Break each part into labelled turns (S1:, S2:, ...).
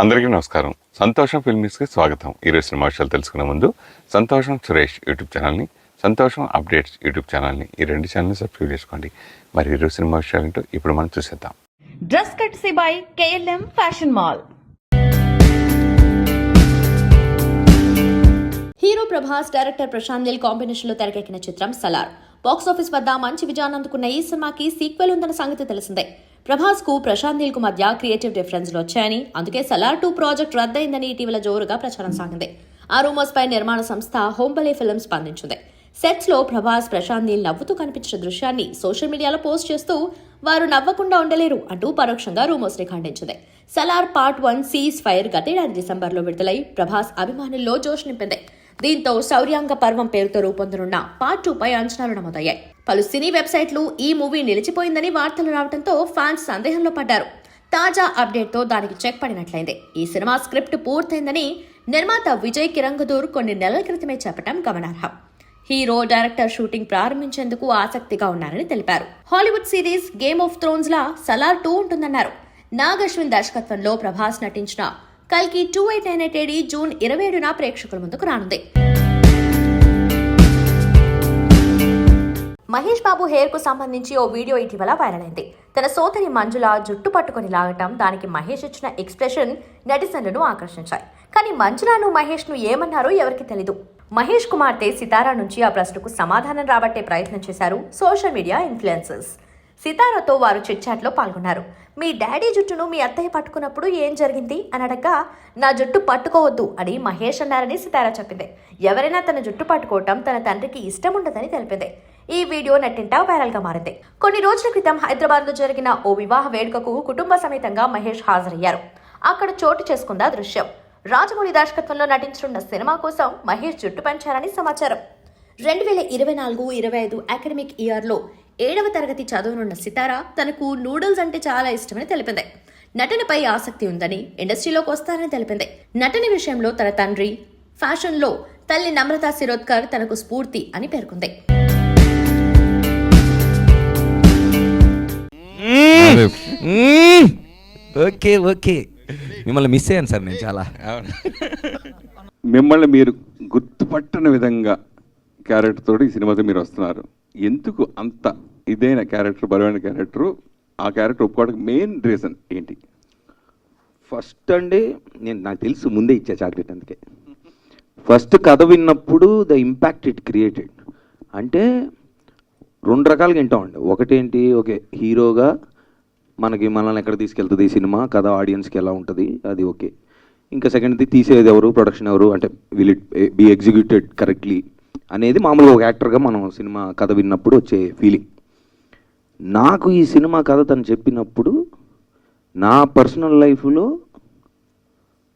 S1: అందరికీ నమస్కారం. సంతోషం ఫిల్మ్స్కి స్వాగతం. ఈరోజు సినిమా విషయాలు తెలుసుకునే ముందు సంతోషం సురేష్ యూట్యూబ్ ఛానల్ని, సంతోషం అప్డేట్స్ యూట్యూబ్ ఛానల్ని, ఈ రెండు ఛానల్ని సబ్స్క్రైబ్ చేసుకోండి. మరి ఈరోజు సినిమా విషయాలు ఏంటో ఇప్పుడు మనం చూసేద్దాం.
S2: Dress courtesy by KLM fashion mall. Hero Prabhas, director Prashanth Neel కాంబినేషన్లో తెరకెక్కిన చిత్రం సలార్ బాక్సాఫీస్ వద్ద మంచి విజయాన్ని అందుకున్న ఈ సినిమాకి సీక్వెల్ ఉందన్న సంగతి తెలిసిందే. ప్రభాస్ కు ప్రశాంత్ నీల్ కు మధ్య క్రియేటివ్ డిఫరెన్స్లు వచ్చాయని, అందుకే సలార్ 2 ప్రాజెక్ట్ రద్దయిందని ఇటీవల జోరుగా ప్రచారం సాగింది. ఆ రూమర్స్ పై నిర్మాణ సంస్థ హోంబలే ఫిల్మ్స్ స్పందించింది. సెట్స్ లో ప్రభాస్, ప్రశాంత్ నీల్ నవ్వుతూ కనిపించిన దృశ్యాన్ని సోషల్ మీడియాలో పోస్ట్ చేస్తూ వారు నవ్వకుండా ఉండలేరు అంటూ పరోక్షంగా రూమర్స్ ని ఖండించింది. సలార్ పార్ట్ 1 సీజ్ ఫైర్ గతేడాది డిసెంబర్లో విడుదలై ప్రభాస్ అభిమానుల్లో జోష్ నింపింది. దీంతో శౌర్యాంగ పర్వం పేరుతో రూపొందనున్న పార్ట్ 2 పై అంచనాలు నమోదయ్యాయి. పలు సినీ వెబ్సైట్లు ఈ మూవీ నిలిచిపోయిందని వార్తలు రావడంతో ఫ్యాన్స్ సందేహంలో పడ్డారు. తాజా అప్డేట్ తో దానికి చెక్ పడినట్లయింది. ఈ సినిమా స్క్రిప్ట్ పూర్తయిందని నిర్మాత విజయ్ కిరంగదూర్ కొన్ని నెలల క్రితమే చెప్పడం గమనార్హం. హీరో, డైరెక్టర్ షూటింగ్ ప్రారంభించేందుకు ఆసక్తిగా ఉన్నారని తెలిపారు. Hollywood series Game of Thrones లా సలార్ 2 ఉంటుందన్నారు. నాగ్ అశ్విన్ దర్శకత్వంలో ప్రభాస్ నటించిన కల్కి 2898 జూన్ 27న ప్రేక్షకుల ముందుకు రానుంది. మహేష్ బాబు హెయిర్ కు సంబంధించి ఓ వీడియో ఇటీవల వైరల్ అయింది. తన సోదరి మంజుల జుట్టు పట్టుకుని లాగటం, దానికి మహేష్ ఇచ్చిన ఎక్స్ప్రెషన్ నెటిజన్లను ఆకర్షించాయి. కానీ మంజులను మహేష్ ను ఏమన్నారో ఎవరికి తెలీదు. మహేష్ కుమార్తె సితారా నుంచి ఆ ప్రశ్నకు సమాధానం రాబట్టే ప్రయత్నం చేశారు సోషల్ మీడియా ఇన్ఫ్లుయెన్సర్స్. సితారాతో వారు చిట్ చాట్ లో పాల్గొన్నారు. మీ డాడీ జుట్టును మీ అత్తయ్య పట్టుకున్నప్పుడు ఏం జరిగింది అని అడగ్గా, నా జుట్టు పట్టుకోవద్దు అని మహేష్ అన్నారని సితారా చెప్పింది. ఎవరైనా తన జుట్టు పట్టుకోవటం తన తండ్రికి ఇష్టం ఉండదని తెలిపింది. ఈ వీడియో నెట్టింటా వైరల్ గా మారింది. కొన్ని రోజుల క్రితం హైదరాబాద్ లో జరిగిన ఓ వివాహ వేడుకకు కుటుంబ సమేతంగా మహేష్ హాజరయ్యారు. అక్కడ చోటు చేసుకుందా దృశ్యం. రాజమౌళి దర్శకత్వంలో నటించనున్న సినిమా కోసం మహేష్ జుట్టు పెంచారని సమాచారం. 2024-25 అకాడమిక్ ఇయర్ లో 7వ తరగతి చదవనున్న సితారా తనకు నూడిల్స్ అంటే చాలా ఇష్టమని తెలిపింది. నటనపై ఆసక్తి ఉందని, ఇండస్ట్రీలోకి వస్తారని తెలిపింది. నటన విషయంలో తన తండ్రి, ఫ్యాషన్ లో తల్లి నమ్రతా శిరోద్కర్ తనకు స్ఫూర్తి అని పేర్కొంది.
S3: ఓకే ఓకే, మిమ్మల్ని మిస్ అయ్యాను సార్ నేను చాలా.
S4: మిమ్మల్ని మీరు గుర్తుపట్టని విధంగా క్యారెక్టర్ తోటి ఈ సినిమాతో మీరు వస్తున్నారు. ఎందుకు అంత ఇదైన క్యారెక్టర్, బలమైన క్యారెక్టరు, ఆ క్యారెక్టర్ ఒప్పుకోవడానికి మెయిన్ రీజన్ ఏంటి?
S3: ఫస్ట్ అండి, నాకు తెలుసు ముందే ఇచ్చా చాక్లెట్, అందుకే ఫస్ట్ కథ విన్నప్పుడు ద ఇంపాక్ట్ ఇట్ క్రియేటెడ్ అంటే 2 రకాలుగా వింటామండి. ఒకటేంటి, ఓకే హీరోగా మనల్ని ఎక్కడ తీసుకెళ్తుంది ఈ సినిమా, కథ ఆడియన్స్కి ఎలా ఉంటుంది, అది ఓకే. ఇంకా సెకండ్ది తీసేది ఎవరు, ప్రొడక్షన్ ఎవరు, అంటే will it be executed correctly అనేది మామూలుగా ఒక యాక్టర్గా మనం సినిమా కథ విన్నప్పుడు వచ్చే ఫీలింగ్. నాకు ఈ సినిమా కథ తను చెప్పినప్పుడు నా పర్సనల్ లైఫ్లో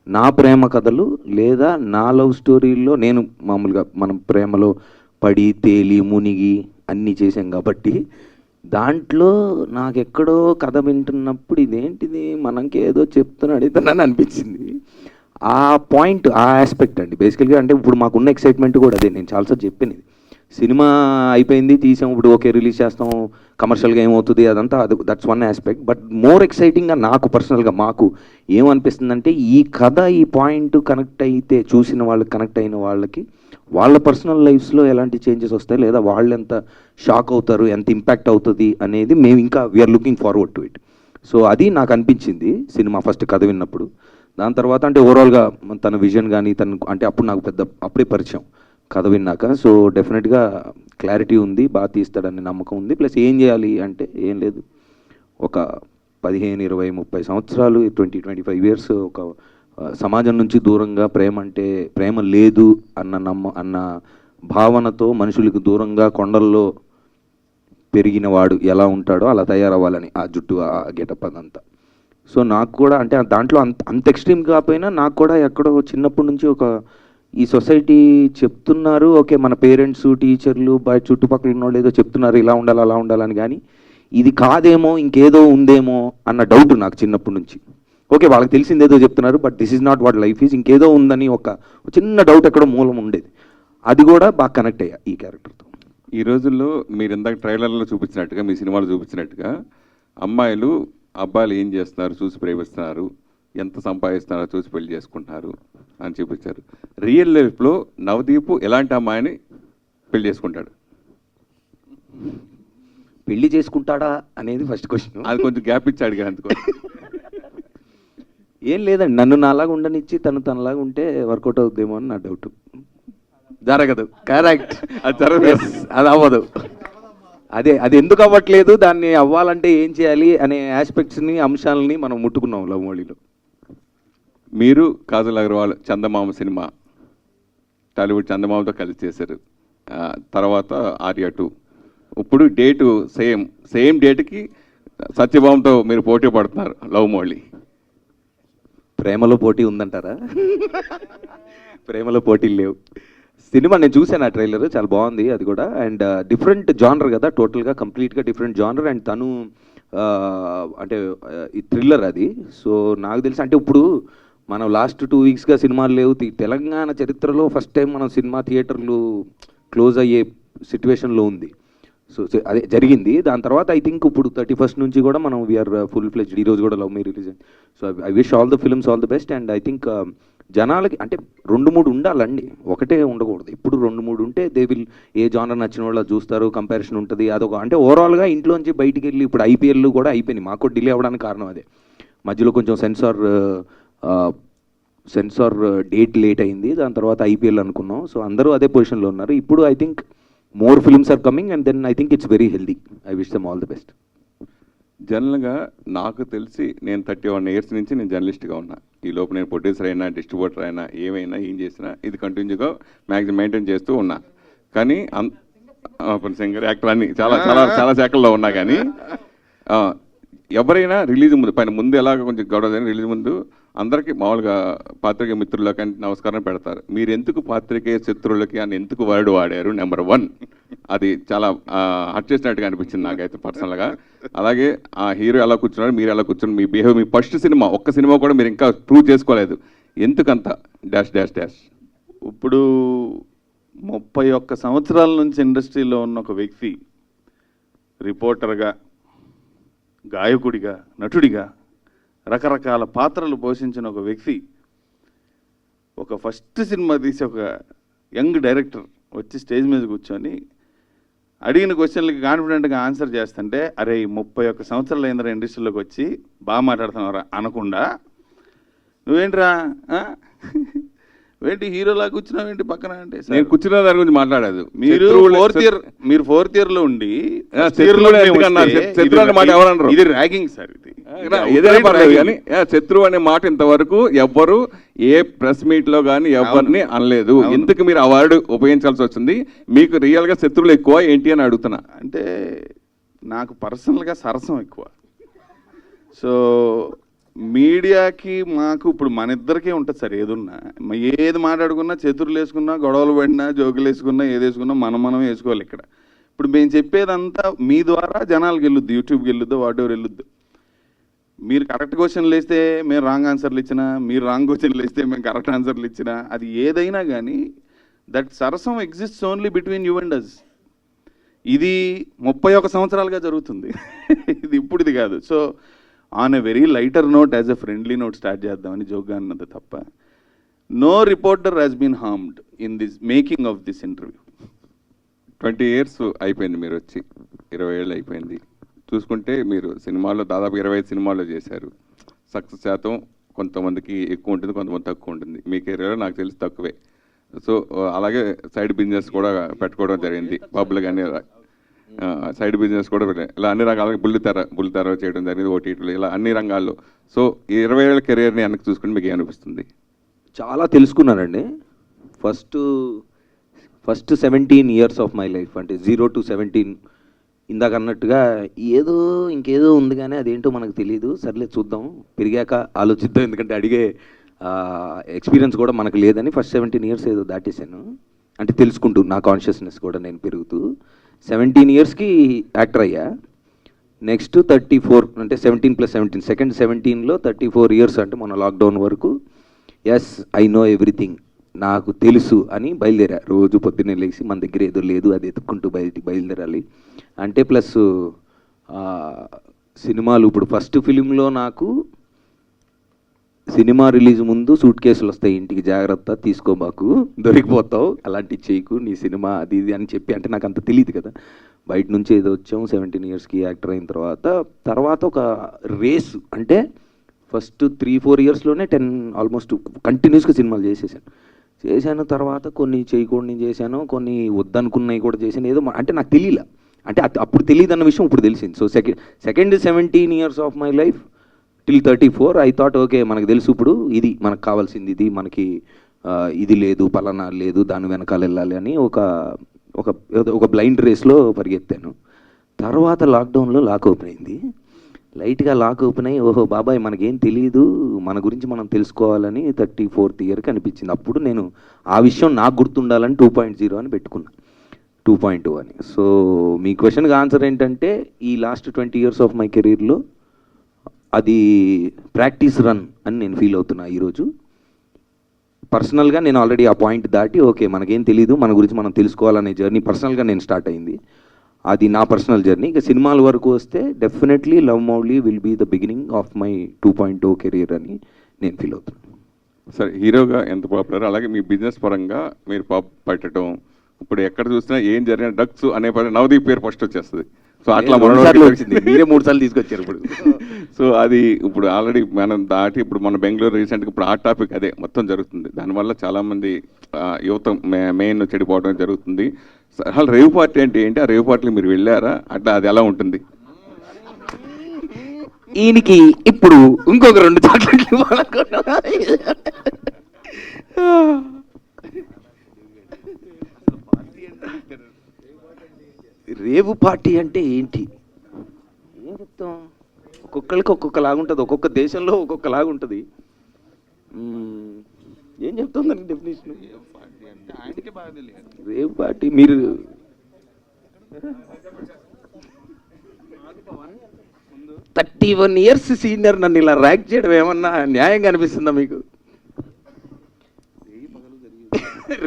S3: నా ప్రేమ కథలు లేదా నా లవ్ స్టోరీల్లో నేను మామూలుగా మనం ప్రేమలో పడి తేలి మునిగి అన్నీ చేసాం కాబట్టి దాంట్లో నాకెక్కడో కథ వింటున్నప్పుడు ఇదేంటిది మనకి ఏదో చెప్తున్నాడు ఇతనని అనిపించింది. ఆ పాయింట్, ఆ ఆస్పెక్ట్ అండి బేసికల్గా. అంటే ఇప్పుడు మాకున్న ఎక్సైట్మెంట్ కూడా అదే. నేను చాలాసార్లు చెప్పాను, సినిమా అయిపోయింది, తీసాం, ఇప్పుడు ఓకే రిలీజ్ చేస్తాం, కమర్షియల్గా ఏమవుతుంది అదంతా, అది that's one aspect. But more ఎక్సైటింగ్గా నాకు పర్సనల్గా మాకు ఏమనిపిస్తుందంటే, ఈ కథ ఈ పాయింట్ కనెక్ట్ అయితే, చూసిన వాళ్ళకి, కనెక్ట్ అయిన వాళ్ళకి వాళ్ళ పర్సనల్ లైఫ్స్లో ఎలాంటి చేంజెస్ వస్తాయి, లేదా వాళ్ళు ఎంత షాక్ అవుతారు, ఎంత ఇంపాక్ట్ అవుతుంది అనేది మేము ఇంకా we are looking forward to it. So అది నాకు అనిపించింది సినిమా ఫస్ట్ కథ విన్నప్పుడు. దాని తర్వాత అంటే ఓవరాల్గా తన విజన్ కానీ తను అంటే అప్పుడు నాకు అప్పుడే పరిచయం కథ విన్నాక. సో డెఫినెట్గా క్లారిటీ ఉంది, బాగా తీస్తాడని నమ్మకం ఉంది. ప్లస్ ఏం చేయాలి అంటే ఏం లేదు, ఒక 15, 20, 30 సంవత్సరాలు 20-25 ఇయర్స్ ఒక సమాజం నుంచి దూరంగా, ప్రేమ లేదు అన్న భావనతో మనుషులకు దూరంగా కొండల్లో పెరిగిన వాడు ఎలా ఉంటాడో అలా తయారవ్వాలని, ఆ జుట్టు, ఆ గెటప్ అదంతా. సో నాకు కూడా అంటే దాంట్లో అంత ఎక్స్ట్రీమ్ కాకపోయినా నాకు కూడా ఎక్కడో చిన్నప్పటి నుంచి ఒక ఈ సొసైటీ చెప్తున్నారు, ఓకే మన పేరెంట్స్, టీచర్లు, చుట్టుపక్కల ఉన్నోళ్ళు ఏదో చెప్తున్నారు ఇలా ఉండాలి అలా ఉండాలని, కానీ ఇది కాదేమో ఇంకేదో ఉందేమో అన్న డౌట్ నాకు చిన్నప్పటి నుంచి. ఓకే వాళ్ళకి తెలిసిందేదో చెప్తున్నారు, but this is not what life is, ఇంకేదో ఉందని ఒక చిన్న డౌట్ ఎక్కడో మూలం ఉండేది. అది కూడా బాగా కనెక్ట్ అయ్యా ఈ క్యారెక్టర్తో.
S4: ఈ రోజుల్లో మీరు ఇందాక ట్రైలర్లో చూపించినట్టుగా, మీ సినిమాలో చూపించినట్టుగా అమ్మాయిలు అబ్బాయిలు ఏం చేస్తున్నారు చూసి ప్రేమిస్తున్నారు, ఎంత సంపాదిస్తున్నారో చూసి పెళ్లి చేసుకుంటున్నారు అని చూపించారు. రియల్ లైఫ్లో నవదీప్ ఎలాంటి అమ్మాయిని పెళ్లి చేసుకుంటాడు?
S3: పెళ్లి చేసుకుంటాడా అనేది ఫస్ట్ క్వశ్చన్.
S4: అది కొంచెం గ్యాప్ ఇచ్చి అడిగా అందుకో.
S3: ఏం లేదండి, నన్ను నాలాగా ఉండనిచ్చి తనలాగా ఉంటే వర్కౌట్ అవుద్దేమో అని నా డౌట్. జరగదు. కరెక్ట్.
S4: అది జరగదు.
S3: అది అవ్వదు. అది ఎందుకు అవ్వట్లేదు, దాన్ని అవ్వాలంటే ఏం చేయాలి అనే ఆస్పెక్ట్స్ని, అంశాలని మనం ముట్టుకున్నాం లవ్ మోడీలో.
S4: మీరు కాజల్ అగర్వాల్ చందమామ సినిమా, టాలీవుడ్ చందమామతో కలిసి చేశారు. తర్వాత ఆర్య 2. ఇప్పుడు డేటు సేమ్ డేట్కి సత్యభామతో మీరు పోటీ పడుతున్నారు లవ్ మోడీ.
S3: ప్రేమలో పోటీ ఉందంటారా? ప్రేమలో పోటీలు లేవు. సినిమా నేను చూసాను, ఆ ట్రైలర్ చాలా బాగుంది అది కూడా. అండ్ డిఫరెంట్ జానర్ కదా, టోటల్గా కంప్లీట్గా డిఫరెంట్ జానర్. అండ్ తను అంటే ఈ థ్రిల్లర్ అది. సో నాకు తెలిసి అంటే ఇప్పుడు మనం లాస్ట్ 2 వీక్స్గా సినిమాలు లేవు. తెలంగాణ చరిత్రలో ఫస్ట్ టైం మనం సినిమా థియేటర్లు క్లోజ్ అయ్యే సిచ్యువేషన్లో ఉంది. సో అదే జరిగింది. దాని తర్వాత ఐ థింక్ ఇప్పుడు 31st నుంచి కూడా మనం వీఆర్ ఫుల్ ఫ్లెజ్డ్. ఈరోజు కూడా లవ్ మీ రిలీజ్ అయింది. So I wish all the films all the best. And I think జనాలకి అంటే 2-3 ఉండాలండి, ఒకటే ఉండకూడదు. ఇప్పుడు 2-3 ఉంటే దే విల్, ఏ జానర్ నచ్చిన వాళ్ళు చూస్తారు, కంపారిజన్ ఉంటుంది. అదొక అంటే ఓవరాల్గా ఇంట్లోంచి బయటికి వెళ్ళి ఇప్పుడు ఐపీఎల్ కూడా అయిపోయినాయి. మాకు డిలే అవ్వడానికి కారణం అదే. మధ్యలో కొంచెం సెన్సార్ డేట్ లేట్ అయింది, దాని తర్వాత ఐపీఎల్ అనుకున్నాం. సో అందరూ అదే పొజిషన్లో ఉన్నారు. ఇప్పుడు I think more films are coming and then I think it's very healthy. I wish them all the best.
S4: జనరల్గా నాకు తెలిసి నేను 31 years నుంచి నేను జర్నలిస్ట్గా ఉన్నా. ఈ లోపు నేను ప్రొడ్యూసర్ అయినా, డిస్ట్రిబ్యూటర్ అయినా, ఏం చేసినా ఇది కంటిన్యూగా మ్యాక్సిమం మెయింటైన్ చేస్తూ ఉన్నా. కానీ సింగర్, యాక్టర్ అన్ని చాలా చాలా చాలా శాఖల్లో ఉన్నా. కానీ ఎవరైనా రిలీజ్ ముందు ఎలాగ కొంచెం గొడవ రిలీజ్ ముందు అందరికీ మామూలుగా పాత్రికేయ మిత్రులకి అంటే నమస్కారం పెడతారు. మీరు ఎందుకు పాత్రికేయ శత్రువులకి అని ఎందుకు వర్డ్ వాడారు? నెంబర్ 1 అది చాలా హర్ట్ చేసినట్టుగా అనిపించింది నాకైతే పర్సనల్గా. అలాగే ఆ హీరో ఎలా కూర్చున్నారు, మీరు ఎలా కూర్చున్నారు, మీ బిహేవ్, మీ ఫస్ట్ సినిమా, ఒక్క సినిమా కూడా మీరు ఇంకా ప్రూవ్ చేసుకోలేదు, ఎందుకంత డాష్ డాష్ డాష్?
S5: ఇప్పుడు 31 సంవత్సరాల నుంచి ఇండస్ట్రీలో ఉన్న ఒక వ్యక్తి రిపోర్టర్గా, గాయకుడిగా, నటుడిగా రకరకాల పాత్రలు పోషించిన ఒక వ్యక్తి ఒక ఫస్ట్ సినిమా తీసి ఒక యంగ్ డైరెక్టర్ వచ్చి స్టేజ్ మీద కూర్చొని అడిగిన క్వశ్చన్లకి కాన్ఫిడెంట్గా ఆన్సర్ చేస్తుంటే, అరే 31 సంవత్సరాలు అయిందిరా ఇండస్ట్రీలోకి వచ్చి, బాగా మాట్లాడుతున్నారా అనకుండా, నువ్వేంట్రా ఏంటి హీరోలా కూర్చున్నావు ఏంటి పక్కన అంటే,
S4: నేను కూర్చున్న దాని గురించి మాట్లాడదు.
S5: మీరు ఫోర్త్ ఇయర్ లో ఉండి ఇది ర్యాగింగ్ సార్. ఇది
S4: ఏదైనా పర్లేదు కానీ శత్రువు అనే మాట ఇంతవరకు ఎవ్వరు ఏ ప్రెస్ మీట్ లో కానీ ఎవరిని అనలేదు. ఎందుకు మీరు ఆ వర్డ్ ఉపయోగించాల్సి వచ్చింది? మీకు రియల్ గా శత్రువులు ఎక్కువ ఏంటి అని అడుగుతున్నా.
S5: అంటే నాకు పర్సనల్గా సరసం ఎక్కువ. సో మీడియాకి మాకు ఇప్పుడు మన ఇద్దరికే ఉంటుంది సార్. ఏది మాట్లాడుకున్నా, చతురులు వేసుకున్నా, గొడవలు పడినా, జోకులు వేసుకున్నా, ఏది వేసుకున్నా మనం వేసుకోవాలి. ఇక్కడ ఇప్పుడు మేము చెప్పేదంతా మీ ద్వారా జనాలకు వెళ్ళొద్దు, యూట్యూబ్కి వెళ్ళొద్దు, వాటెవర్ వెళ్ళొద్దు. మీరు కరెక్ట్ క్వశ్చన్లు వేస్తే మేము రాంగ్ ఆన్సర్లు ఇచ్చినా, మీరు రాంగ్ క్వశ్చన్లు వేస్తే మేము కరెక్ట్ ఆన్సర్లు ఇచ్చినా, అది ఏదైనా కానీ దట్ సరసం exists only between you and us. ఇది 31 సంవత్సరాలుగా జరుగుతుంది. ఇది ఇప్పుడు ఇది కాదు. So on a very lighter note, as a friendly note start చేద్దామని జోక్గా అన్నది తప్ప, no reporter has been harmed in this making of this interview.
S4: 20 years అయిపోయింది మీరు వచ్చి, 20 ఏళ్ళు అయిపోయింది. చూసుకుంటే మీరు సినిమాల్లో దాదాపు 25 సినిమాల్లో చేశారు. సక్సెస్ శాతం కొంతమందికి ఎక్కువ ఉంటుంది, కొంతమంది తక్కువ ఉంటుంది. మీ కెరీర్లో నాకు తెలిసి తక్కువే. సో అలాగే సైడ్ బిజినెస్ కూడా పెట్టుకోవడం జరిగింది. పబ్లు కానీ సైడ్ బిజినెస్ కూడా ఇలా అన్ని రకాలుగా బుల్లితెర చేయడం జరిగింది, ఓటీటీలు, ఇలా అన్ని రంగాల్లో. సో 20 ఏళ్ళ కెరీర్ని వెనక్కి చూసుకుని మీకు ఏమనిపిస్తుంది?
S3: చాలా తెలుసుకున్నానండి. First 17 years of my life, అంటే 0 to 17, ఇందాక అన్నట్టుగా ఇంకేదో ఉంది కానీ అదేంటో మనకు తెలియదు. సర్లే చూద్దాం, పెరిగాక ఆలోచిద్దాం, ఎందుకంటే అడిగే ఎక్స్పీరియన్స్ కూడా మనకు లేదని ఫస్ట్ 17 years ఏదో దాటేశాను. అంటే తెలుసుకుంటూ నా కాన్షియస్నెస్ కూడా నేను పెరుగుతూ 17 yearsకి యాక్టర్ అయ్యా. నెక్స్ట్ 34, అంటే 17 + 17, సెకండ్ 17లో 34 years, అంటే మన లాక్డౌన్ వరకు ఎస్ ఐ నో ఎవ్రీథింగ్, నాకు తెలుసు అని బయలుదేరా. రోజు పొద్దున్నే లేచి మన దగ్గర ఏదో లేదు అది ఎత్తుక్కుంటూ బయలుదేరాలి. అంటే ప్లస్ సినిమాలు, ఇప్పుడు ఫస్ట్ ఫిలింలో నాకు సినిమా రిలీజ్ ముందు సూట్ కేసులు వస్తాయి ఇంటికి, జాగ్రత్త తీసుకోబాకు, దొరికిపోతావు, అలాంటివి చేయకు, నీ సినిమా అది ఇది అని చెప్పి, అంటే నాకు అంత తెలియదు కదా, బయట నుంచి ఏదో వచ్చాం 17 ఇయర్స్కి యాక్టర్ అయిన తర్వాత ఒక రేస్, అంటే ఫస్ట్ 3-4 ఇయర్స్లోనే 10 ఆల్మోస్ట్ కంటిన్యూస్గా సినిమాలు చేశాను. తర్వాత కొన్ని చేయకూడని చేశాను, కొన్ని వద్దనుకున్నవి కూడా చేశాను, ఏదో అంటే నాకు తెలియలే, అంటే అప్పుడు తెలియదు అన్న విషయం ఇప్పుడు తెలిసింది. So second 17 years of my life till 34 I thought okay మనకు తెలుసు ఇప్పుడు ఇది మనకు కావాల్సింది, ఇది మనకి ఇది లేదు, పలానా లేదు, దాని వెనకాల వెళ్ళాలి అని ఒక బ్లైండ్ రేస్లో పరిగెత్తాను. తర్వాత లాక్డౌన్లో లాక్ ఓపెన్ అయింది, లైట్గా లాక్ ఓపెన్ అయ్యి ఓహో బాబాయ్ మనకేం తెలియదు, మన గురించి మనం తెలుసుకోవాలని 34th ఇయర్కి అనిపించింది. అప్పుడు నేను ఆ విషయం నాకు గుర్తుండాలని 2.0 అని పెట్టుకున్నా, 2.2 అని. సో మీ క్వశ్చన్కి ఆన్సర్ ఏంటంటే ఈ లాస్ట్ 20 ఇయర్స్ ఆఫ్ మై కెరీర్లో అది ప్రాక్టీస్ రన్ అని నేను ఫీల్ అవుతున్నా ఈరోజు. పర్సనల్గా నేను ఆల్రెడీ ఆ పాయింట్ దాటి ఓకే మనకేం తెలీదు, మన గురించి మనం తెలుసుకోవాలనే జర్నీ పర్సనల్గా నేను స్టార్ట్ అయింది, అది నా పర్సనల్ జర్నీ. ఇక సినిమాల వరకు వస్తే definitely love Mouli will be the beginning of my 2.0 career అని నేను ఫీల్ అవుతున్నాను.
S4: సరే, హీరోగా ఎంత పాపులర్, అలాగే మీ బిజినెస్ పరంగా మీరు పెట్టడం, ఇప్పుడు ఎక్కడ చూసినా ఏం జరిగిన డక్స్ అనే నవదీప్ పేరు ఫస్ట్ వచ్చేస్తుంది. సో అట్లా
S3: వచ్చింది, మీరే 3 సార్లు తీసుకొచ్చారు ఇప్పుడు.
S4: సో అది ఇప్పుడు ఆల్రెడీ మనం దాటి ఇప్పుడు మన బెంగళూరు రీసెంట్గా ఇప్పుడు ఆ టాపిక్ అదే మొత్తం జరుగుతుంది. దానివల్ల చాలామంది యువత మెయిన్ చెడిపోవడం జరుగుతుంది. అసలు రేవ్ పార్టీ అంటే ఏంటి, ఆ రేవ్ పార్టీకి మీరు వెళ్ళారా, అట్లా అది ఎలా ఉంటుంది?
S3: ఈయనకి ఇప్పుడు ఇంకొక 2 చాక్లెట్లు ఇవ్వాలనుకున్నా. రేవు పార్టీ అంటే ఏంటి, ఏం చెప్తాం, ఒక్కొక్కరికి ఒక్కొక్కలాగా ఉంటుంది, ఒక్కొక్క దేశంలో ఒక్కొక్కలాగా ఉంటుంది. ఏం చెప్తాం దానికి డెఫినేషన్? రేవు పార్టీ మీరు 31 ఇయర్స్ సీనియర్ నన్ను ఇలా ర్యాక్ చేయడం ఏమన్నా న్యాయంగా అనిపిస్తుందా మీకు?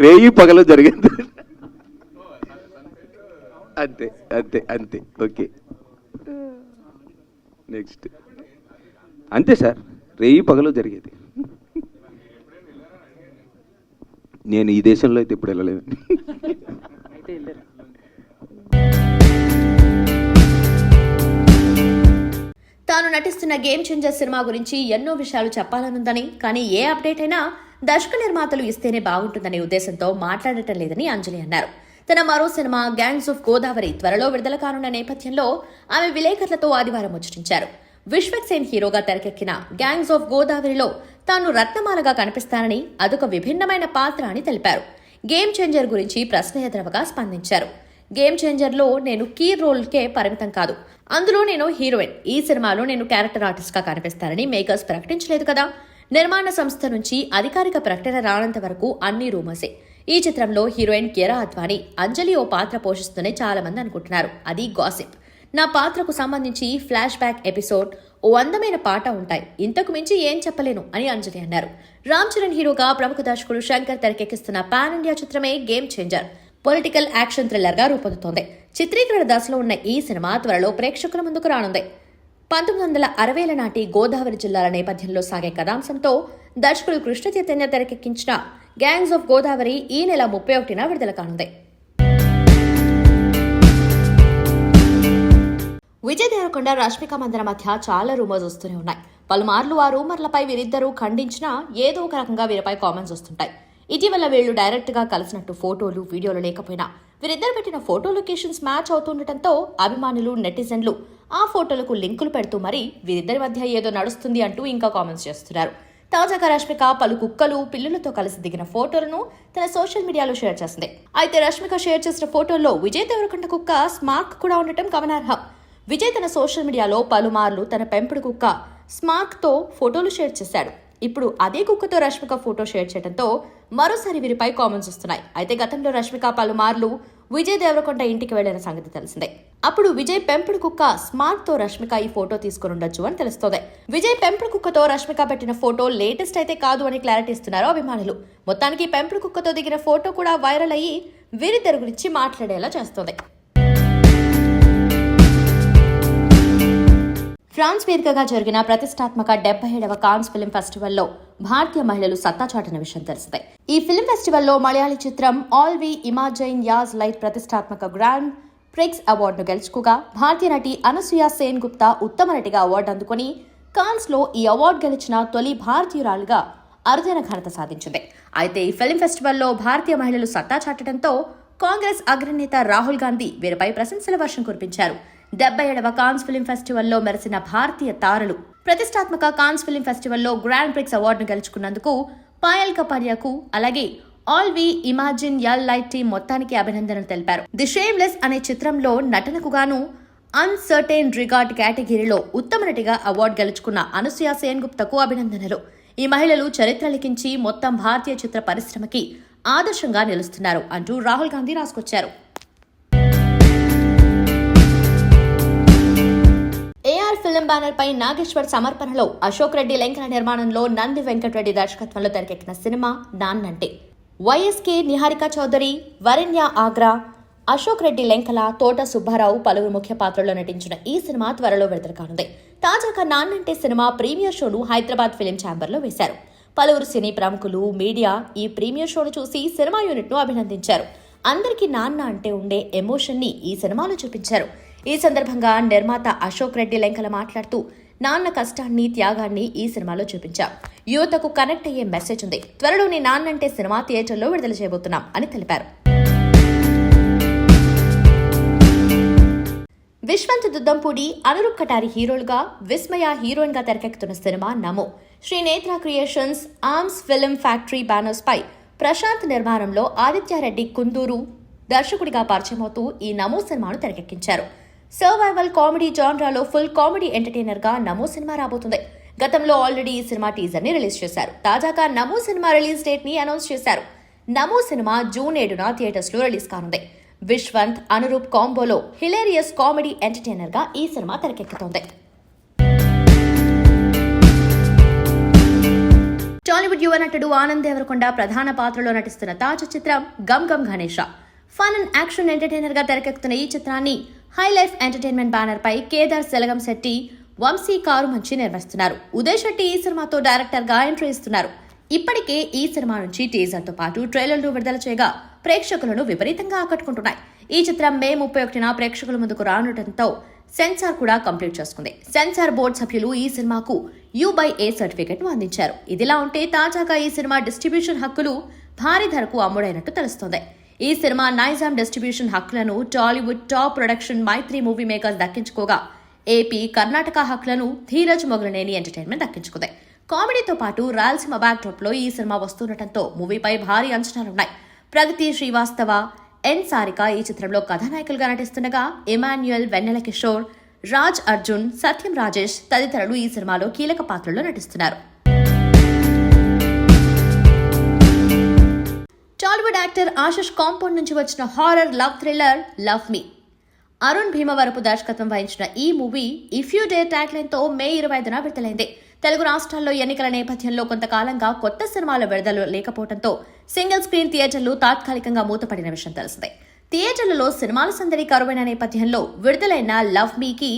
S3: రేయి పగలు జరిగింది, అంతే అంతే అంతే. ఓకే నెక్స్ట్, అంతే సార్, రేయి పగలు జరిగేది. నేను ఈ దేశంలో అయితే ఇప్పుడు వెళ్ళలేదు.
S2: తాను నటిస్తున్న గేమ్ చేంజర్ సినిమా గురించి ఎన్నో విషయాలు చెప్పాలనుందని, కానీ ఏ అప్డేట్ అయినా దర్శక నిర్మాతలు ఇస్తేనే బాగుంటుందనే ఉద్దేశంతో మాట్లాడటం లేదని అంజలి అన్నారు. తన మరో సినిమా గ్యాంగ్స్ ఆఫ్ గోదావరి త్వరలో విడుదల కానున్న నేపథ్యంలో ఆమె విలేకరులతో ఆదివారం ముచ్చటించారు. విశ్వక్ సేన్ హీరోగా తెరకెక్కిన గ్యాంగ్స్ ఆఫ్ గోదావరిలో తాను రత్నమాలగా కనిపిస్తానని, అదొక విభిన్నమైన పాత్ర అని తెలిపారు. గేమ్ చేంజర్ గురించి ప్రశ్న ఎదురవగా స్పందించారు. గేమ్ చేంజర్లో నేను కీ రోల్కే పరిమితం కాదు, అందులో నేను హీరోయిన్. ఈ సినిమాలో నేను క్యారెక్టర్ ఆర్టిస్ట్గా కనిపిస్తానని మేకర్స్ ప్రకటించలేదు కదా. నిర్మాణ సంస్థ నుంచి అధికారిక ప్రకటన రానంత వరకు అన్ని రూమర్సే. ఈ చిత్రంలో హీరోయిన్ కియారా అద్వానీ, అంజలి ఓ పాత్ర పోషిస్తూనే చాలా మంది అనుకుంటున్నారు, అది గాసిప్. నా పాత్రకు సంబంధించి ఫ్లాష్ బ్యాక్ ఎపిసోడ్, ఓ అందమైన పాట ఉంటాయి, ఇంతకు మించి ఏం చెప్పలేను అని అంజలి అన్నారు. రామ్ చరణ్ హీరోగా ప్రముఖ దర్శకుడు శంకర్ తెరకెక్కిస్తున్న పాన్ ఇండియా చిత్రమే game changer. Political action thriller గా రూపొందుతోంది. చిత్రీకరణ దశలో ఉన్న ఈ సినిమా త్వరలో ప్రేక్షకుల ముందుకు రానుంది. 1960ల నాటి గోదావరి జిల్లాల నేపథ్యంలో సాగే కథాంశంతో దర్శకుడు కృష్ణ చైతన్య తెరకెక్కించిన గ్యాంగ్స్ ఆఫ్ గోదావరి ఈ నెల 31న విడుదల కానుంది. విజయ్ దేవరకొండ, రష్మిక మందన మధ్య చాలా రూమర్స్ వస్తూనే ఉన్నాయి. పలుమార్లు ఆ రూమర్లపై వీరిద్దరూ ఖండించినా ఏదో ఒక రకంగా వీరిపై కామెంట్స్ వస్తుంటాయి. ఇటీవల వీళ్లు డైరెక్ట్ గా కలిసినట్టు ఫోటోలు, వీడియోలు లేకపోయినా వీరిద్దరు పెట్టిన ఫోటో లొకేషన్స్ మ్యాచ్ అవుతుండటంతో అభిమానులు, నెటిజన్లు ఆ ఫోటోలకు లింకులు పెడుతూ మరీ వీరిద్దరి మధ్య ఏదో నడుస్తుంది అంటూ ఇంకా కామెంట్స్ చేస్తున్నారు. తాజాగా రష్మిక పలు కుక్కలు, పిల్లులతో కలిసి దిగిన ఫోటోలను తన సోషల్ మీడియాలో షేర్ చేసింది. అయితే రష్మిక షేర్ చేసిన ఫోటోల్లో విజయ్ దేవరకొండ కుక్క స్మార్క్ కూడా ఉండటం గమనార్హం. విజయ్ తన సోషల్ మీడియాలో పలుమార్లు తన పెంపుడు కుక్క స్మార్క్తో ఫోటోలు షేర్ చేశాడు. ఇప్పుడు అదే కుక్కతో రష్మిక ఫోటో షేర్ చేయడంతో మరోసారి వీరిపై కామెంట్స్ వస్తున్నాయి. అయితే గతంలో రష్మిక పలుమార్లు విజయ్ దేవరకొండ ఇంటికి వెళ్లిన సంగతి తెలిసిందే. అప్పుడు విజయ్ పెంపుడు కుక్క స్మార్ట్ తో రష్మిక ఈ ఫోటో తీసుకుని ఉండొచ్చు అని తెలుస్తోంది. విజయ్ పెంపుడు కుక్కతో రష్మిక పెట్టిన ఫోటో లేటెస్ట్ అయితే కాదు అని క్లారిటీ ఇస్తున్నారు అభిమానులు. మొత్తానికి పెంపుడు కుక్కతో దిగిన ఫోటో కూడా వైరల్ అయ్యి వీరిద్దరి గురించి మాట్లాడేలా చేస్తోంది. ఫ్రాన్స్ వేదికగా జరిగిన ప్రతిష్టాత్మక 77వ కాన్స్ ఫిల్మ్ ఫెస్టివల్లో భారతీయ మహిళలు సత్తా చాటిన విషయం తెలిసిందే. ఈ ఫిల్మ్ ఫెస్టివల్లో మలయాళీ చిత్రం ఆల్ వి ఇమాజైన్ యాజ్ లైట్ ప్రతిష్టాత్మక గ్రాండ్ ప్రిక్స్ అవార్డును గెలుచుకోగా భారతీయ నటి అనసూయ సేన్ గుప్తా ఉత్తమ నటిగా అవార్డు అందుకుని కాన్స్ లో ఈ అవార్డు గెలిచిన తొలి భారతీయురాలుగా అరుదైన ఘనత సాధించింది. అయితే ఈ ఫిల్మ్ ఫెస్టివల్లో భారతీయ మహిళలు సత్తా చాటడంతో కాంగ్రెస్ అగ్రనేత రాహుల్ గాంధీ వీరిపై ప్రశంసల వర్షం కురిపించారు. 77వ కాన్స్ ఫిల్మ్ ఫెస్టివల్లో మెరిసిన భారతీయ తారలు ప్రతిష్టాత్మక కాన్స్ ఫిల్మ్ ఫెస్టివల్లో గ్రాండ్ ప్రిక్స్ అవార్డును గెలుచుకున్నందుకు పాయల్ కపాడియాకు అలాగే all we imagine as light team మొత్తానికి అభినందనలు తెలిపారు. ది షేమ్లెస్ అనే చిత్రంలో నటనకు గాను అన్సర్టైన్ రిగార్డ్ కేటగిరీలో ఉత్తమ నటిగా అవార్డు గెలుచుకున్న అనసూయ సేన్ గుప్తకు అభినందనలు. ఈ మహిళలు చరిత్ర లిఖించి మొత్తం భారతీయ చిత్ర పరిశ్రమకి ఆదర్శంగా నిలుస్తున్నారు అంటూ రాహుల్ గాంధీ రాసుకొచ్చారు. ఏఆర్ ఫిల్మ్ బ్యానర్ పై నాగేశ్వర్ సమర్పణలో అశోక్ రెడ్డి లెంకల నిర్మాణంలో నంది వెంకటరెడ్డి దర్శకత్వంలో తెరకెక్కిన సినిమా నాన్నంటే. వైఎస్కే నిహారిక చౌదరి, వరణ్య ఆగ్రా, అశోక్ రెడ్డి లెంకల, తోట సుబ్బారావు పలువురు ముఖ్య పాత్రల్లో నటించిన ఈ సినిమా త్వరలో విడుదల కానుంది. తాజాగా నాన్నంటే సినిమా ప్రీమియర్ షోను హైదరాబాద్ ఫిలిం ఛాంబర్లో వేశారు. పలువురు సినీ ప్రముఖులు, మీడియా ఈ ప్రీమియర్ షోను చూసి సినిమా యూనిట్ను అభినందించారు. అందరికీ నాన్న అంటే ఉండే ఎమోషన్ ని ఈ సినిమాలో చూపించారు. ఈ సందర్భంగా నిర్మాత అశోక్ రెడ్డి లెంకల మాట్లాడుతూ నాన్న కష్టాన్ని, త్యాగాన్ని ఈ సినిమాలో చూపించాం. యువతకు కనెక్ట్ అయ్యే మెసేజ్ ఉంది. త్వరలోని నాన్నంటే సినిమా థియేటర్లో విడుదల చేయబోతున్నాం అని తెలిపారు. విశ్వంత్ దుద్దంపూడి, అనురూప్ కటారి హీరోలుగా, విస్మయ హీరోయిన్ గా తెరకెక్కుతున్న cinema Namo. Sri Netra creations, arms film factory banners పై ప్రశాంత్ నిర్మాణంలో ఆదిత్యారెడ్డి కుందూరు దర్శకుడిగా పరిచయమవుతూ ఈ నమో సినిమాను తెరకెక్కించారు. సర్వైవల్ కామెడీ జాన్రాలో ఫుల్ కామెడీ ఎంటర్టైనర్ గా నమో సినిమా రాబోతుంది. గతంలో ఆల్రెడీ ఈ సినిమా టీజర్ ని రిలీజ్ చేశారు. తాజాగా నమో సినిమా రిలీజ్ డేట్ ని అనౌన్స్ చేశారు. నమో సినిమా జూన్ 7న థియేటర్స్ లో రిలీజ్ కానుంది. విశ్వంత్, అనురూప్ కాంబోలో హిలేరియస్ కామెడీ ఎంటర్టైనర్ గా ఈ సినిమా తెరకెక్కుతోంది. టాలీవుడ్ యువ నటుడు ఆనంద్ దేవరకొండ ప్రధాన పాత్రలో నటిస్తున్న తాజా చిత్రం Gam Gam Ganesha. Fun and action entertainer గా తెరకెక్కుతున్న ఈ చిత్రాన్ని హై లైఫ్ ఎంటర్టైన్మెంట్ బ్యానర్ పై కేదార్ సెలగం శెట్టి, వంశీ కారు మంచి నిర్వహిస్తున్నారు. ఉదయ్ శెట్టి ఈ సినిమాతో డైరెక్టర్ గా ఎంట్రీ ఇస్తున్నారు. ఇప్పటికే ఈ సినిమా నుంచి టీజర్ తో పాటు ట్రైలర్లు విడుదల చేయగా ప్రేక్షకులను విపరీతంగా ఆకట్టుకుంటున్నాయి. ఈ చిత్రం మే 31న ప్రేక్షకుల ముందుకు రానుండటంతో సెన్సార్ కూడా కంప్లీట్ చేసుకుంది. సెన్సార్ బోర్డు సభ్యులు ఈ సినిమాకు U/A సర్టిఫికెట్ ను అందించారు. ఇదిలా ఉంటే తాజాగా ఈ సినిమా డిస్ట్రిబ్యూషన్ హక్కులు భారీ ధరకు అమ్ముడైనట్టు తెలుస్తోంది. ఈ సినిమా నైజాం డిస్ట్రిబ్యూషన్ హక్కులను టాలీవుడ్ టాప్ ప్రొడక్షన్ మైత్రి మూవీ మేకర్స్ దక్కించుకోగా ఏపీ, కర్ణాటక హక్కులను ధీరజ్ మొగలనేని ఎంటర్టైన్మెంట్ దక్కించుకుంది. కామెడీతో పాటు రాయలసీమ బ్యాక్ డ్రాప్ లో ఈ సినిమా వస్తుండటంతో మూవీపై భారీ అంచనాలున్నాయి. ప్రగతి శ్రీవాస్తవ, ఎన్ సారిక ఈ చిత్రంలో కథానాయకులుగా నటిస్తుండగా ఇమాన్యుయల్, వెన్నెల కిషోర్, రాజ్ అర్జున్, సత్యం రాజేష్ తదితరులు ఈ సినిమాలో కీలక పాత్రల్లో నటిస్తున్నారు. టాలీవుడ్ యాక్టర్ ఆశిష్ కాంపౌండ్ నుంచి వచ్చిన హారర్ లవ్ థ్రిల్లర్ లవ్ మీ. అరుణ్ భీమవరపు దర్శకత్వం వహించిన ఈ movie if you dare tag line తో మే 25న విడుదలైంది. తెలుగు రాష్ట్రాల్లో ఎన్నికల నేపథ్యంలో కొంతకాలంగా కొత్త సినిమాల విడుదల లేకపోవడంతో సింగిల్ స్క్రీన్ థియేటర్లు తాత్కాలికంగా మూతపడిన విషయం తెలిసిందే. థియేటర్లలో సినిమాల సందడి కరువైన నేపథ్యంలో విడుదలైన లవ్ మీకి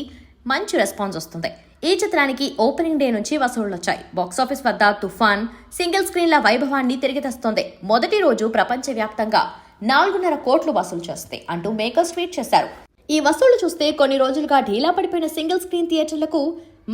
S2: మంచి రెస్పాన్స్ వస్తుంది. ఈ చిత్రానికి ఓపెనింగ్ డే నుంచి వసూళ్లొచ్చాయి. బాక్సాఫీస్ వద్ద తుఫాన్ సింగిల్ స్క్రీన్ల వైభవాన్ని తిరిగి తెస్తోంది. మొదటి రోజు ప్రపంచవ్యాప్తంగా 4.5 కోట్లు వసూలు చేస్తుంది అంటూ మేకర్స్ ట్వీట్ చేశారు. ఈ వసూళ్లు చూస్తే కొన్ని రోజులుగా ఢీలా పడిపోయిన సింగిల్ స్క్రీన్ థియేటర్లకు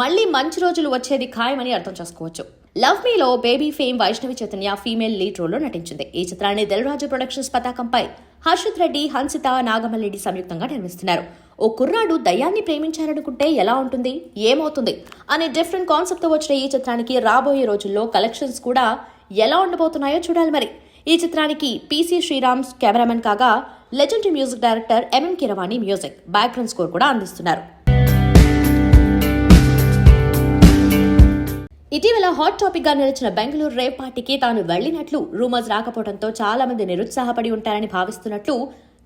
S2: మళ్లీ మంచి రోజులు వచ్చేది ఖాయమని అర్థం చేసుకోవచ్చు. లవ్ మీలో baby fame Vaishnavi Chaitanya female lead రోల్లో నటించింది. ఈ చిత్రాన్ని దిల్రాజు ప్రొడక్షన్స్ పతాకంపై హర్షిత్ రెడ్డి, హన్సిత, నాగమల్రెడ్డి సంయుక్తంగా నిర్మిస్తున్నారు. ఓ కుర్రాడు దయ్యాన్ని ప్రేమించాలనుకుంటే ఎలా ఉంటుంది, ఏమవుతుంది అనే డిఫరెంట్ కాన్సెప్ట్ తో వచ్చిన ఈ చిత్రానికి రాబోయే రోజుల్లో కలెక్షన్స్ కూడా ఎలా ఉండబోతున్నాయో చూడాలి. మరి ఈ చిత్రానికి PC శ్రీరామ్ కెమెరామెన్ కాగా legendary music director MM Keeravani music, background score కూడా అందిస్తున్నారు. ఇటీవల హాట్ టాపిక్ గా నిలిచిన బెంగళూరు రేవ్ పార్టీకి తాను వెళ్లినట్లు రూమర్స్ రాకపోవడంతో చాలా మంది నిరుత్సాహపడి ఉంటారని భావిస్తున్నట్లు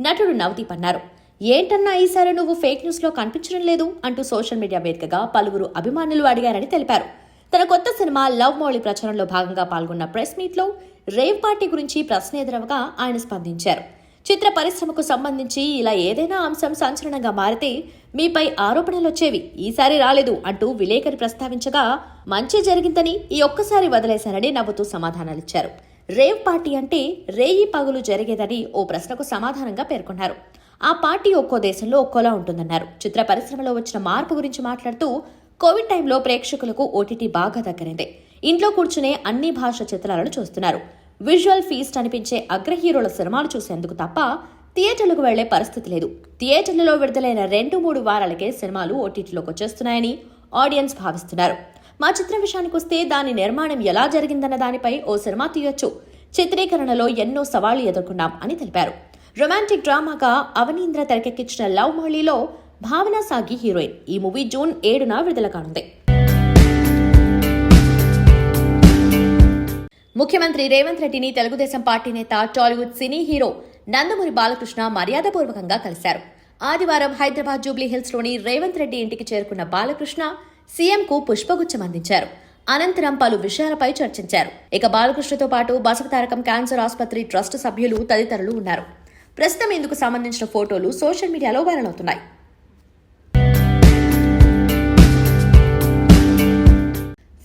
S2: నటుడు నవదీప్ అన్నారు. ఏంటన్నా ఈసారి నువ్వు ఫేక్ న్యూస్ లో కనిపించడం లేదు అంటూ సోషల్ మీడియా వేదికగా పలువురు అభిమానులు అడిగారని తెలిపారు. తన కొత్త సినిమా లవ్ మౌళి ప్రచారంలో భాగంగా పాల్గొన్న ప్రెస్ మీట్ లో రేవ్ పార్టీ గురించి ప్రశ్న ఎదురవగా ఆయన స్పందించారు. చిత్ర పరిశ్రమకు సంబంధించి ఇలా ఏదైనా అంశం సంచలనంగా మారితే మీపై ఆరోపణలు వచ్చేవి, ఈసారి రాలేదు అంటూ విలేకరి ప్రస్తావించగా మంచి జరిగిందని ఈ ఒక్కసారి వదిలేశారని నవ్వుతూ సమాధానాలిచ్చారు. రేవ్ పార్టీ అంటే రేయి పగులు జరిగేదని ఓ ప్రశ్నకు సమాధానంగా పేర్కొన్నారు. ఆ పార్టీ ఒక్కో దేశంలో ఒక్కోలా ఉంటుందన్నారు. చిత్ర పరిశ్రమలో వచ్చిన మార్పు గురించి మాట్లాడుతూ కోవిడ్ టైంలో ప్రేక్షకులకు ఓటీటీ బాగా దగ్గరైంది. ఇంట్లో కూర్చునే అన్ని భాష చిత్రాలను చూస్తున్నారు. విజువల్ ఫీస్ట్ అనిపించే అగ్ర హీరోల సినిమాలు చూసేందుకు తప్ప థియేటర్లకు వెళ్లే పరిస్థితి లేదు. థియేటర్లలో విడుదలైన 2-3 వారాలకే సినిమాలు ఓటీటీలోకి వచ్చేస్తున్నాయని ఆడియన్స్ భావిస్తున్నారు. మా చిత్రం విషయానికి వస్తే దాని నిర్మాణం ఎలా జరిగిందన్న దానిపై ఓ సినిమా తీయొచ్చు. చిత్రీకరణలో ఎన్నో సవాళ్లు ఎదుర్కొన్నాం అని తెలిపారు. రొమాంటిక్ డ్రామాగా అవనీంద్ర తెరకెక్కించిన లవ్ మొహలీలో భావన సాగి హీరోయిన్. ఈ మూవీ జూన్ 7న విడుదల కానుంది. ముఖ్యమంత్రి రేవంత్ రెడ్డిని తెలుగుదేశం పార్టీ నేత, టాలీవుడ్ సినీ హీరో నందమూరి బాలకృష్ణ మర్యాదపూర్వకంగా కలిశారు. ఆదివారం హైదరాబాద్ జూబ్లీ హిల్స్ లోని రేవంత్ రెడ్డి ఇంటికి చేరుకున్న బాలకృష్ణ సీఎంకు పుష్పగుచ్చం అందించారు. అనంతరం పలు విషయాలపై చర్చించారు. ఇక బాలకృష్ణతో పాటు బసవతారకం క్యాన్సర్ ఆసుపత్రి ట్రస్ట్ సభ్యులు తదితరులు ఉన్నారు. ప్రస్తుతం ఇందుకు సంబంధించిన ఫోటోలు సోషల్ మీడియాలో వైరల్ అవుతున్నాయి.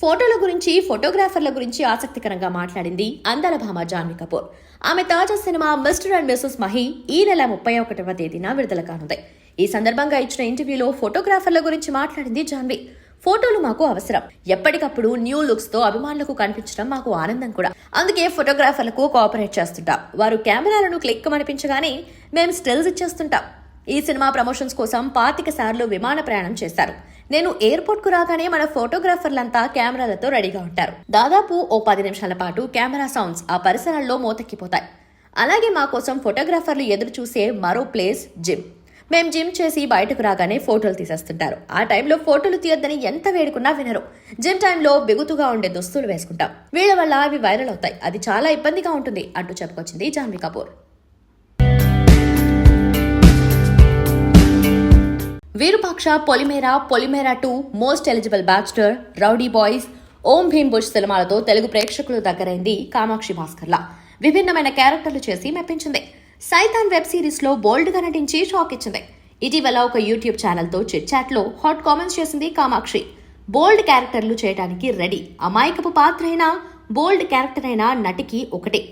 S2: ఫోటోల గురించి, ఫోటోగ్రాఫర్ల గురించి ఆసక్తికరంగా మాట్లాడింది అందాల భామ జాన్వీ కపూర్. ఆమె తాజా cinema mister and Mrs Mahi ఈ నెల 31వ తేదీన విడుదల కానుంది. ఈ సందర్భంగా ఇచ్చిన ఇంటర్వ్యూలో ఫోటోగ్రాఫర్ల గురించి మాట్లాడింది జాన్వీ. ఫోటోలు మాకు అవసరం. ఎప్పటికప్పుడు న్యూ లుక్స్ తో అభిమానులకు కనిపించడం మాకు ఆనందం కూడా. అందుకే ఫోటోగ్రాఫర్లకు కోఆపరేట్ చేస్తుంటాం. వారు కెమెరాలను క్లిక్ అనిపించగానే మేము స్టిల్స్ ఇచ్చేస్తుంటాం. ఈ సినిమా ప్రమోషన్స్ కోసం 25 సార్లు విమాన ప్రయాణం చేశారు. నేను ఎయిర్పోర్ట్ కు రాగానే మన ఫోటోగ్రాఫర్లంతా కెమెరాలతో రెడీగా ఉంటారు. దాదాపు ఓ 10 నిమిషాల పాటు కెమెరా సౌండ్స్ ఆ పరిసరాల్లో మోతెక్కిపోతాయి. అలాగే మా కోసం ఫోటోగ్రాఫర్లు ఎదురు చూసే మరో ప్లేస్ జిమ్. మేం జిమ్ చేసి బయటకు రాగానే ఫోటోలు తీసేస్తుంటారు. ఆ టైంలో ఫోటోలు తీయొద్దని ఎంత వేడుకున్నా వినరు. జిమ్ టైంలో బిగుతుగా ఉండే దుస్తులు వేసుకుంటాం. వీళ్ళ వల్ల అవి వైరల్ అవుతాయి. అది చాలా ఇబ్బందిగా ఉంటుంది అంటూ చెప్పుకొచ్చింది Janhvi Kapoor. Virupaksha, Polimera 2, most eligible bachelor, rowdy boys, Om Bheem Bush సినిమాలతో తెలుగు ప్రేక్షకులు దగ్గరైంది కామాక్షి భాస్కర్ల. విభిన్నమైన క్యారెక్టర్లు చేసి మెప్పించింది. సైతాన్ వెబ్ సిరీస్ లో బోల్డ్ గా నటించి షాక్ ఇచ్చింది. ఇటీవల ఒక యూట్యూబ్ ఛానల్ తో చిట్ చాట్ లో హాట్ కామెంట్స్ చేసింది కామాక్షి. బోల్డ్ క్యారెక్టర్లు చేయడానికి రెడీ. అమాయకపు పాత్ర అయినా, బోల్డ్ క్యారెక్టర్ అయినా నటికి ఒకటే.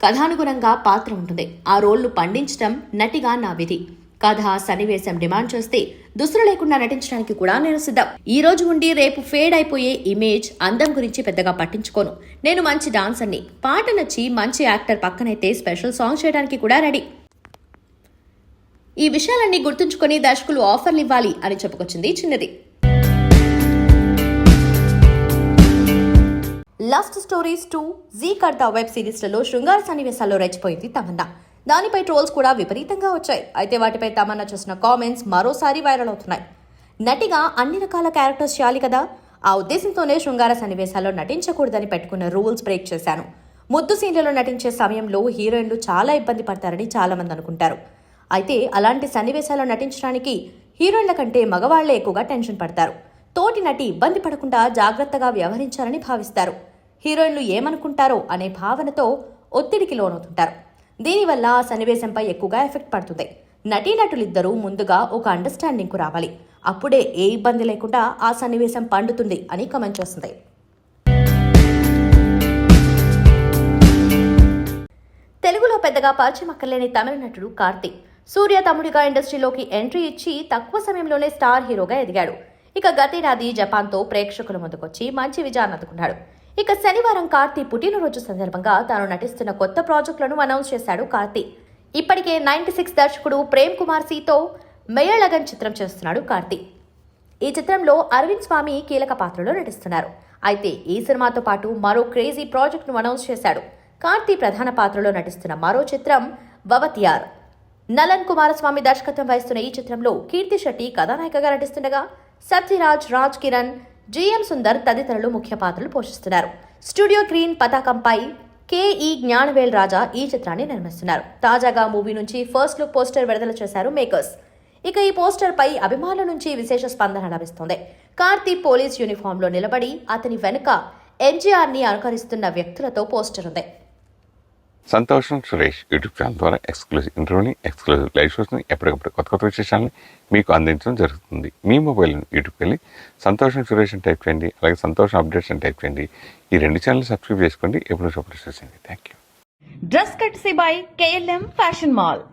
S2: కథానుగుణంగా పాత్ర ఉంటుంది. ఆ రోల్ను పండించడం నటిగా నా విధి. కథ, సన్నివేశం డిమాండ్ చేస్తే దుస్తులు లేకుండా నటించడానికి కూడా నేను సిద్ధం. ఈ రోజు ఉండి రేపు ఫేడ్ అయిపోయే ఇమేజ్, అందం గురించి పెద్దగా పట్టించుకోను. నేను మంచి డాన్సర్ని. పాట నచ్చి మంచి యాక్టర్ పక్కనైతే స్పెషల్ సాంగ్ చేయడానికి కూడా రెడీ. ఈ విషయాలన్నీ గుర్తుంచుకొని దర్శకులు ఆఫర్లు ఇవ్వాలి అని చెప్పుకొచ్చింది చిన్నది. లస్ట్ స్టోరీస్ 2, జీ కర్తా వెబ్ సిరీస్లలో శృంగార సన్నివేశాల్లో రెచ్చిపోయింది తమన్నా. దానిపై ట్రోల్స్ కూడా విపరీతంగా వచ్చాయి. అయితే వాటిపై తమన్నా చేసిన కామెంట్స్ మరోసారి వైరల్ అవుతున్నాయి. నటిగా అన్ని రకాల క్యారెక్టర్స్ చేయాలి కదా, ఆ ఉద్దేశంతోనే శృంగార సన్నివేశాల్లో నటించకూడదని పెట్టుకున్న రూల్స్ బ్రేక్ చేశాను. ముద్దు సీన్లలో నటించే సమయంలో హీరోయిన్లు చాలా ఇబ్బంది పడతారని చాలా మంది అనుకుంటారు. అయితే అలాంటి సన్నివేశాల్లో నటించడానికి హీరోయిన్ల కంటే మగవాళ్లే ఎక్కువగా టెన్షన్ పడతారు. తోటి నటి ఇబ్బంది పడకుండా జాగ్రత్తగా వ్యవహరించాలని భావిస్తారు. హీరోయిన్లు ఏమనుకుంటారో అనే భావనతో ఒత్తిడికి లోనవుతుంటారు. దీనివల్ల ఆ సన్నివేశంపై ఎక్కువగా ఎఫెక్ట్ పడుతుంది. నటీనటులిద్దరూ ముందుగా ఒక అండర్స్టాండింగ్కు రావాలి. అప్పుడే ఏ ఇబ్బంది లేకుండా ఆ సన్నివేశం పండుతుంది అని కామెంట్ చేస్తుంది. తెలుగులో పెద్దగా పరిచయం అక్కర్లేని తమిళ నటుడు కార్తీ. సూర్య తమ్ముడిగా ఇండస్ట్రీలోకి ఎంట్రీ ఇచ్చి తక్కువ సమయంలోనే స్టార్ హీరోగా ఎదిగాడు. ఇక గతేడాది జపాన్తో ప్రేక్షకుల ముందుకొచ్చి మంచి విజయాన్ని అందుకున్నాడు. ఇక శనివారం కార్తీ పుట్టినరోజు సందర్భంగా తాను నటిస్తున్న కొత్త ప్రాజెక్టులను అనౌన్స్ చేశాడు కార్తీ. ఇప్పటికే 96 దర్శకుడు ప్రేమ్ కుమార్ సీతో మేయళగన్ చిత్రం చేస్తున్నాడు కార్తీ. ఈ చిత్రంలో అరవింద్ స్వామి కీలక పాత్రలో నటిస్తున్నారు. అయితే ఈ సినిమాతో పాటు మరో క్రేజీ ప్రాజెక్టును అనౌన్స్ చేశాడు. కార్తీ ప్రధాన పాత్రలో నటిస్తున్న మరో చిత్రం వవతియార్. నలన్ కుమారస్వామి దర్శకత్వం వహిస్తున్న ఈ చిత్రంలో కీర్తి శెట్టి కథానాయికగా నటిస్తుండగా సత్యరాజ్, రాజ్ కిరణ్, జిఎం సుందర్ తదితరులు ముఖ్య పాత్రలు పోషిస్తున్నారు. స్టూడియో గ్రీన్ పతాకంపై కెఈ జ్ఞానవేల్ రాజా ఈ చిత్రాన్ని నిర్మిస్తున్నారు. తాజాగా మూవీ నుంచి ఫస్ట్ లుక్ పోస్టర్ విడుదల చేశారు మేకర్స్. ఇక ఈ పోస్టర్ పై అభిమానుల నుంచి విశేష స్పందన లభిస్తోంది. కార్తీ పోలీస్ యూనిఫామ్ లో నిలబడి అతని వెనుక ఎంజీఆర్ ని అనుకరిస్తున్న వ్యక్తులతో పోస్టర్ ఉంది.
S1: సంతోషం సురేష్ యూట్యూబ్ ఛానల్ ద్వారా ఎక్స్క్లూజివ్ ఇంటర్వ్యూని, ఎక్స్క్లూజివ్ లైవ్ షోస్ని, ఎప్పటికప్పుడు కొత్త కొత్త విశేషాలని మీకు అందించడం జరుగుతుంది. మీ మొబైల్ యూట్యూబ్కి వెళ్ళి సంతోషం సురేష్ అని టైప్ చేయండి, అలాగే సంతోషం అప్డేట్స్ అని టైప్ చేయండి. ఈ 2 ఛానల్ సబ్స్క్రైబ్ చేసుకోండి, ఎప్పుడు సపోర్ట్ చేసేయండి. Thank you.
S6: Dress courtesy by KLM fashion mall.